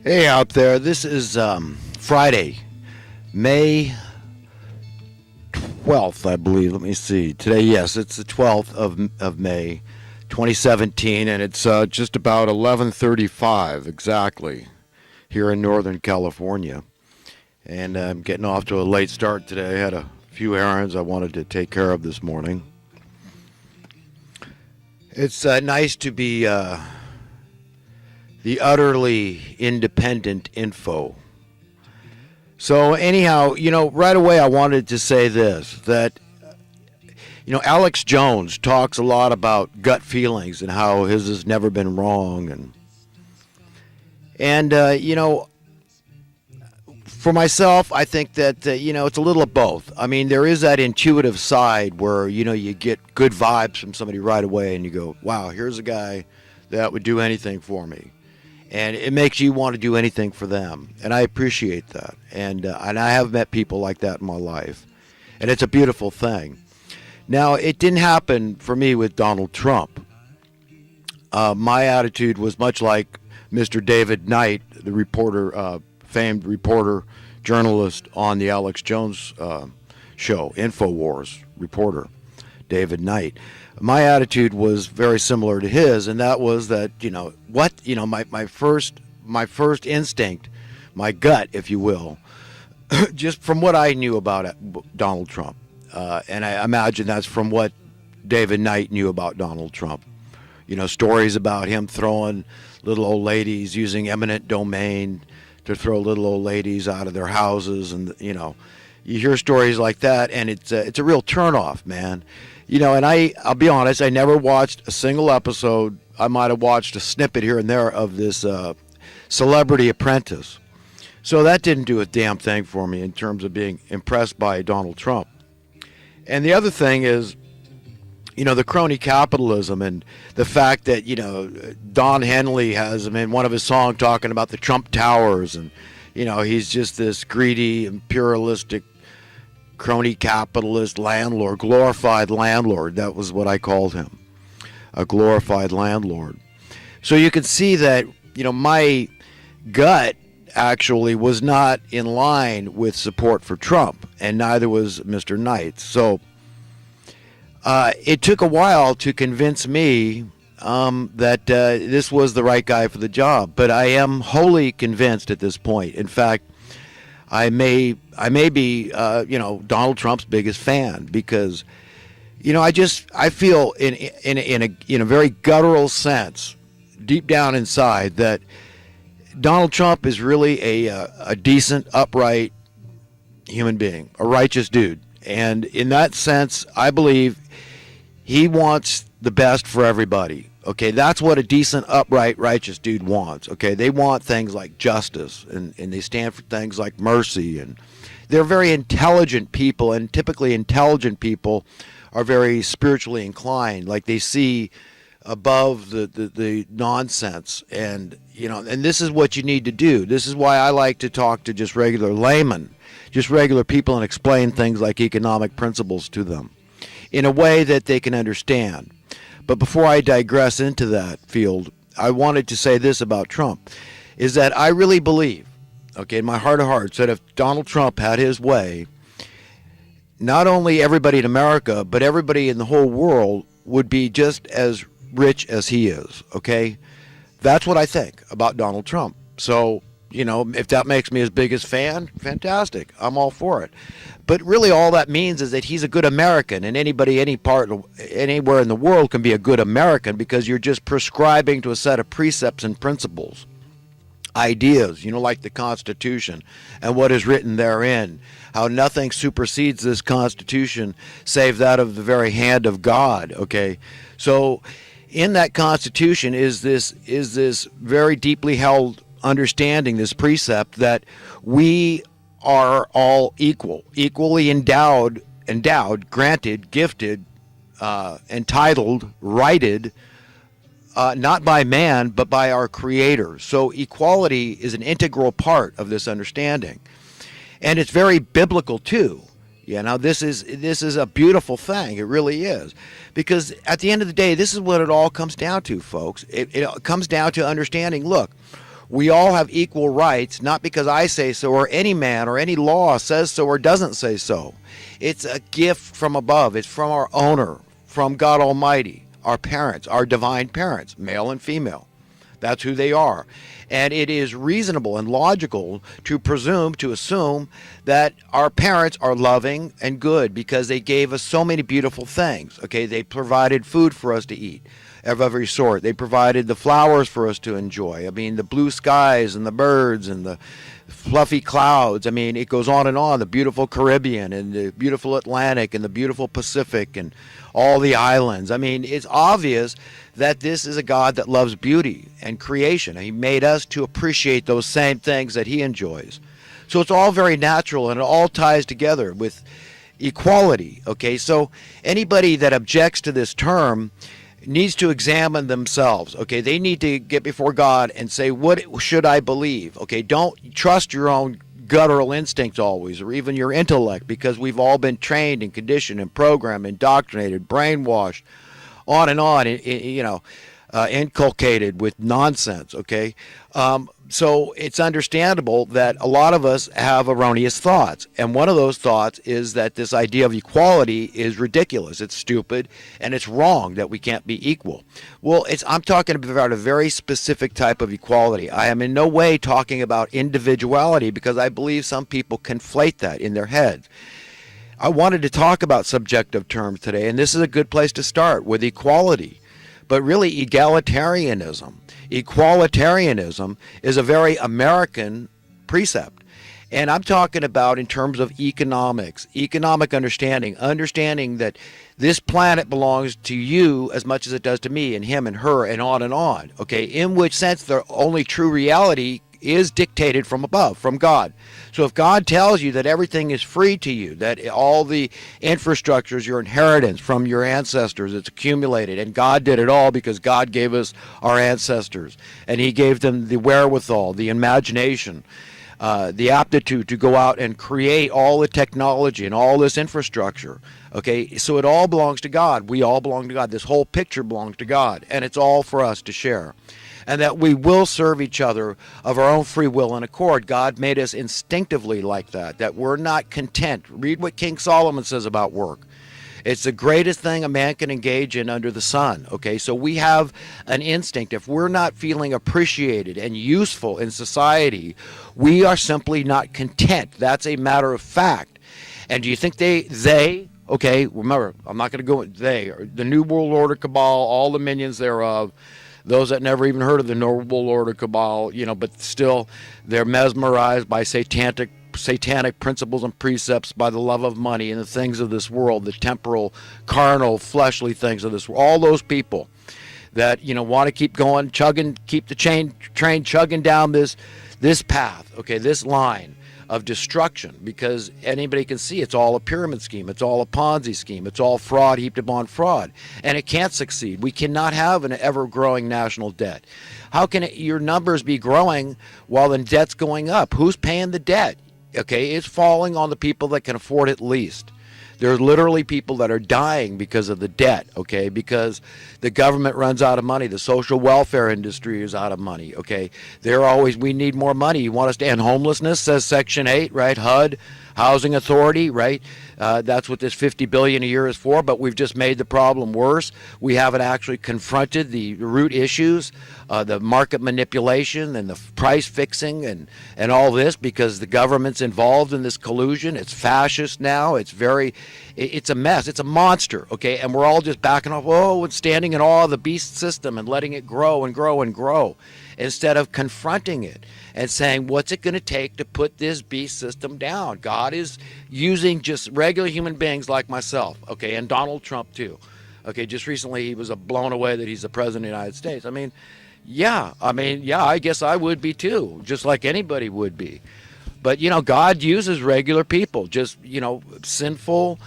Hey out there, this is Friday, May 12th, I believe. Let me see. Today, yes, it's the 12th of May, 2017, and it's just about 11:35 exactly here in Northern California. And I'm getting off to a late start today. I had a few errands I wanted to take care of this morning. It's nice to be the utterly independent info. So anyhow, right away I wanted to say this, that, Alex Jones talks a lot about gut feelings and how his has never been wrong. And for myself, I think that, it's a little of both. I mean, there is that intuitive side where, you get good vibes from somebody right away and you go, wow, here's a guy that would do anything for me. And it makes you want to do anything for them. And I appreciate that. And I have met people like that in my life. And it's a beautiful thing. Now, it didn't happen for me with Donald Trump. My attitude was much like Mr. David Knight, the reporter, famed reporter, journalist on the Alex Jones show, InfoWars reporter, David Knight. My attitude was very similar to his, and that was that, my first instinct, my gut, if you will, just from what I knew about Donald Trump, and I imagine that's from what David Knight knew about Donald Trump. Stories about him throwing little old ladies, using eminent domain to throw little old ladies out of their houses, and you hear stories like that, and it's a real turnoff, man. And I'll be honest, I never watched a single episode. I might have watched a snippet here and there of this Celebrity Apprentice. So that didn't do a damn thing for me in terms of being impressed by Donald Trump. And the other thing is, the crony capitalism and the fact that, Don Henley has him in one of his songs talking about the Trump Towers. And, he's just this greedy, imperialistic, crony capitalist landlord, glorified landlord. That was what I called him, a glorified landlord. So you can see that, my gut actually was not in line with support for Trump, and neither was Mr. Knight. So it took a while to convince me that this was the right guy for the job, but I am wholly convinced at this point. In fact, I may be Donald Trump's biggest fan because I feel in a very guttural sense, deep down inside, that Donald Trump is really a decent, upright human being, a righteous dude, and in that sense, I believe he wants the best for everybody. Okay, that's what a decent, upright, righteous dude wants. Okay, they want things like justice, and they stand for things like mercy, and they're very intelligent people, and typically intelligent people are very spiritually inclined, like they see above the nonsense, and and this is what you need to do. This is why I like to talk to just regular laymen, just regular people, and explain things like economic principles to them in a way that they can understand. But before I digress into that field, I wanted to say this about Trump, is that I really believe, okay, in my heart of hearts, that if Donald Trump had his way, not only everybody in America, but everybody in the whole world would be just as rich as he is, okay? That's what I think about Donald Trump. So, if that makes me his biggest fan, fantastic. I'm all for it. But really all that means is that he's a good American, and anybody, anywhere in the world can be a good American because you're just prescribing to a set of precepts and principles, ideas, like the Constitution and what is written therein, how nothing supersedes this Constitution save that of the very hand of God, okay? So in that Constitution is this very deeply held understanding, this precept that we are all equally endowed, granted, gifted, entitled, righted, not by man, but by our Creator. So equality is an integral part of this understanding. And it's very biblical too. This is a beautiful thing. It really is. Because at the end of the day, this is what it all comes down to, folks. It comes down to understanding, look, We all have equal rights, not because I say so or any man or any law says so or doesn't say so. It's a gift from above. It's from our owner, from God Almighty, our parents, our divine parents, male and female. That's who they are. And it is reasonable and logical to presume, to assume that our parents are loving and good because they gave us so many beautiful things. Okay, they provided food for us to eat of every sort. They provided the flowers for us to enjoy. I mean, the blue skies and the birds and the fluffy clouds. I mean, it goes on and on. The beautiful Caribbean and the beautiful Atlantic and the beautiful Pacific and all the islands. I mean, it's obvious that this is a God that loves beauty and creation. He made us to appreciate those same things that he enjoys. So it's all very natural, and it all ties together with equality. Okay, so anybody that objects to this term needs to examine themselves. Okay, they need to get before God and say, what should I believe? Okay, don't trust your own guttural instincts always, or even your intellect, because we've all been trained and conditioned and programmed, indoctrinated, brainwashed, on and on, inculcated with nonsense. Okay, so it's understandable that a lot of us have erroneous thoughts, and one of those thoughts is that this idea of equality is ridiculous, it's stupid, and it's wrong that we can't be equal. Well, I'm talking about a very specific type of equality. I am in no way talking about individuality, because I believe some people conflate that in their heads. I wanted to talk about subjective terms today, and this is a good place to start with equality, but really egalitarianism. Equalitarianism is a very American precept. And I'm talking about in terms of economics, economic understanding that this planet belongs to you as much as it does to me and him and her and on, okay, in which sense the only true reality is dictated from above, from God. So if God tells you that everything is free to you, that all the infrastructure is your inheritance from your ancestors, it's accumulated, and God did it all because God gave us our ancestors, and he gave them the wherewithal, the imagination, the aptitude to go out and create all the technology and all this infrastructure. Okay, so it all belongs to God. We all belong to God. This whole picture belongs to God, and it's all for us to share. And that we will serve each other of our own free will and accord. God made us instinctively like that we're not content. Read what King Solomon says about work. It's the greatest thing a man can engage in under the sun. Okay, so we have an instinct. If we're not feeling appreciated and useful in society, we are simply not content. That's a matter of fact. And do you think they okay, remember, I'm not going to go with the New World Order cabal, all the minions thereof, those that never even heard of the New World Order cabal, but still they're mesmerized by satanic principles and precepts, by the love of money and the things of this world, the temporal, carnal, fleshly things of this world. All those people that want to keep going, keep the train chugging down this path, okay, this line of destruction, because anybody can see it's all a pyramid scheme, it's all a Ponzi scheme, it's all fraud heaped upon fraud, and it can't succeed. We cannot have an ever-growing national debt. How can your numbers be growing while the debt's going up? Who's paying the debt? Okay, it's falling on the people that can afford it least. There are literally people that are dying because of the debt, okay, because the government runs out of money. The social welfare industry is out of money, okay. We need more money. You want us to end homelessness, says Section 8, right? HUD, Housing Authority, right? That's what this $50 billion a year is for, but we've just made the problem worse. We haven't actually confronted the root issues, the market manipulation and the price fixing and all this, because the government's involved in this collusion. It's fascist now. It's a mess. It's a monster, okay? And we're all just backing off, and standing in awe of the beast system and letting it grow and grow and grow, instead of confronting it and saying, what's it going to take to put this beast system down? God is using just regular human beings like myself, okay, and Donald Trump too. Okay, just recently he was blown away that he's the president of the United States. Yeah, I guess I would be too, just like anybody would be. But, God uses regular people, just, sinful,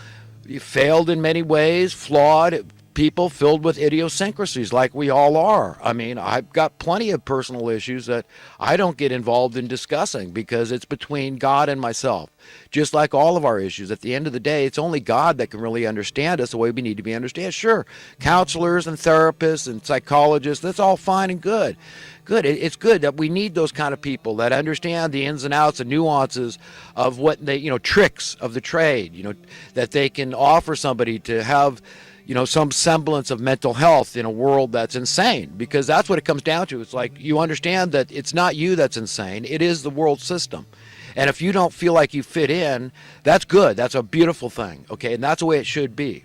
failed in many ways, flawed, people filled with idiosyncrasies like we all are. I mean, I've got plenty of personal issues that I don't get involved in discussing because it's between God and myself. Just like all of our issues, at the end of the day, it's only God that can really understand us the way we need to be understood. Sure, counselors and therapists and psychologists, that's all fine and good. It's good that we need those kind of people that understand the ins and outs and nuances of what they, tricks of the trade, that they can offer somebody to have, some semblance of mental health in a world that's insane, because that's what it comes down to. It's like you understand that it's not you that's insane, it is the world system. And if you don't feel like you fit in, that's good. That's a beautiful thing, okay? And that's the way it should be.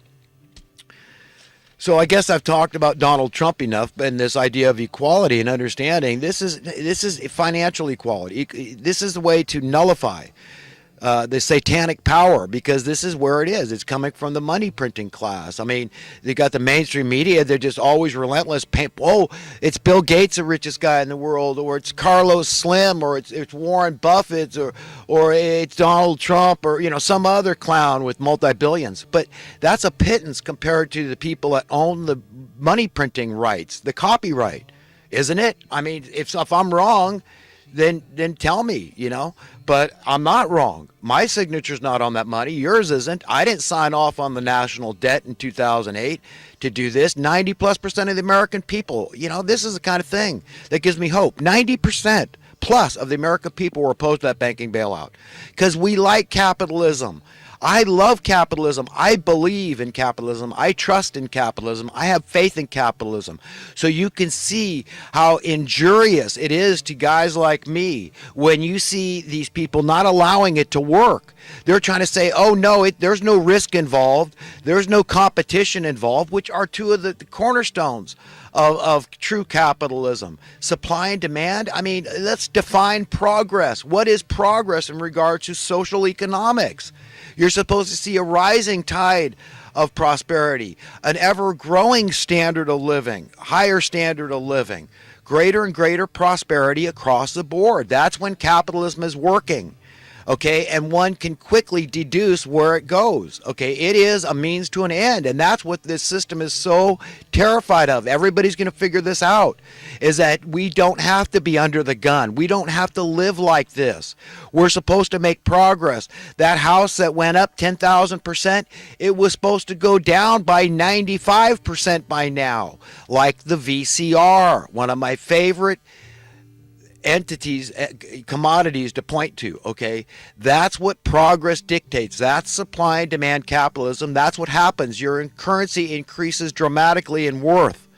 So I guess I've talked about Donald Trump enough and this idea of equality and understanding. This is financial equality. This is the way to nullify the satanic power, because this is where it is. It's coming from the money printing class. I mean, they got the mainstream media. They're just always relentless. Oh, it's Bill Gates, the richest guy in the world, or it's Carlos Slim, or it's Warren Buffett, or it's Donald Trump, or some other clown with multi-billions. But that's a pittance compared to the people that own the money printing rights, the copyright, isn't it? I mean, if I'm wrong, then tell me, but I'm not wrong. My signature's not on that money. Yours isn't. I didn't sign off on the national debt in 2008 to do this. 90+% of the American people, this is the kind of thing that gives me hope. 90% plus of the American people were opposed to that banking bailout because we like capitalism. I love capitalism. I believe in capitalism. I trust in capitalism. I have faith in capitalism. So you can see how injurious it is to guys like me when you see these people not allowing it to work. They're trying to say, oh, no, there's no risk involved. There's no competition involved, which are two of the cornerstones of true capitalism. Supply and demand. I mean, let's define progress. What is progress in regards to social economics? You're supposed to see a rising tide of prosperity, an ever-growing standard of living, higher standard of living, greater and greater prosperity across the board. That's when capitalism is working. Okay, and one can quickly deduce where it goes. Okay, it is a means to an end, and that's what this system is so terrified of. Everybody's going to figure this out, is that we don't have to be under the gun. We don't have to live like this. We're supposed to make progress. That house that went up 10,000%, it was supposed to go down by 95% by now, like the VCR, one of my favorite entities, commodities to point to. Okay, that's what progress dictates. That's supply and demand capitalism. That's what happens. Your currency increases dramatically in worth.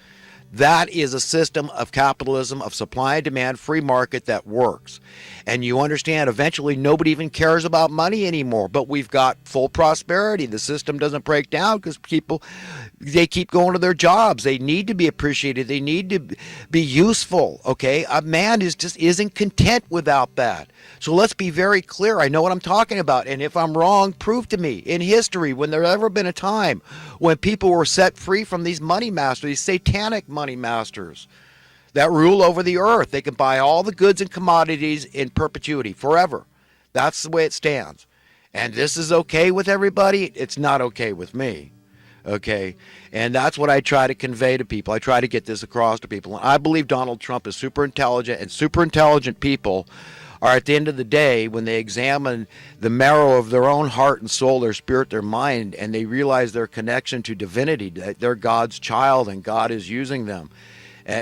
That is a system of capitalism, of supply and demand, free market that works. And you understand, eventually nobody even cares about money anymore, but we've got full prosperity. The system doesn't break down because people, they keep going to their jobs. They need to be appreciated. They need to be useful, okay? A man isn't content without that. So let's be very clear. I know what I'm talking about. And if I'm wrong, prove to me in history when there's ever been a time when people were set free from these money masters, these satanic money masters that rule over the earth. They can buy all the goods and commodities in perpetuity, forever. That's the way it stands. And this is okay with everybody. It's not okay with me. Okay? And that's what I try to convey to people. I try to get this across to people. And I believe Donald Trump is super intelligent, and super intelligent people are, at the end of the day, when they examine the marrow of their own heart and soul, their spirit, their mind, and they realize their connection to divinity, that they're God's child and God is using them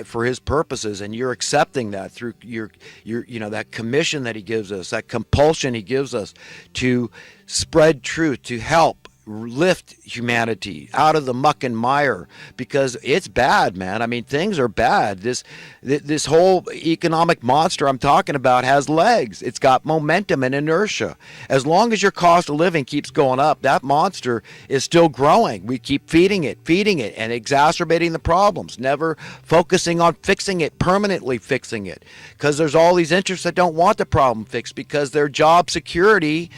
for his purposes, and you're accepting that through your that commission that he gives us, that compulsion he gives us to spread truth, to help lift humanity out of the muck and mire, because it's bad, man. I mean, things are bad. This whole economic monster I'm talking about has legs. It's got momentum and inertia. As long as your cost of living keeps going up, that monster is still growing. We keep feeding it, and exacerbating the problems, never focusing on fixing it, permanently fixing it, because there's all these interests that don't want the problem fixed because their job security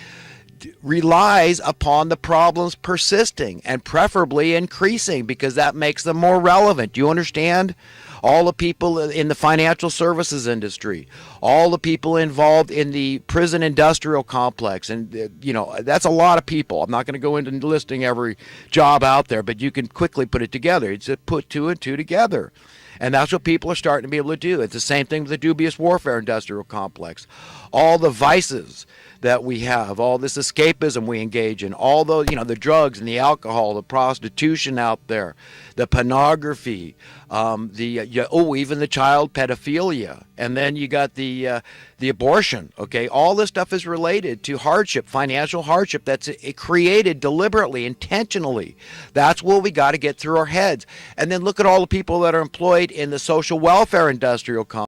relies upon the problems persisting and preferably increasing, because that makes them more relevant. Do you understand? all the people in the financial services industry, all the people involved in the prison industrial complex. And, that's a lot of people. I'm not going to go into listing every job out there, but you can quickly put it together. It's put two and two together. And that's what people are starting to be able to do. It's the same thing with the dubious warfare industrial complex. All the vices that we have, all this escapism we engage in, all those, the drugs and the alcohol, the prostitution out there, the pornography, even the child pedophilia, and then you got the abortion. Okay, all this stuff is related to hardship, financial hardship that's created deliberately, intentionally. That's what we got to get through our heads. And then look at all the people that are employed in the social welfare industrial complex.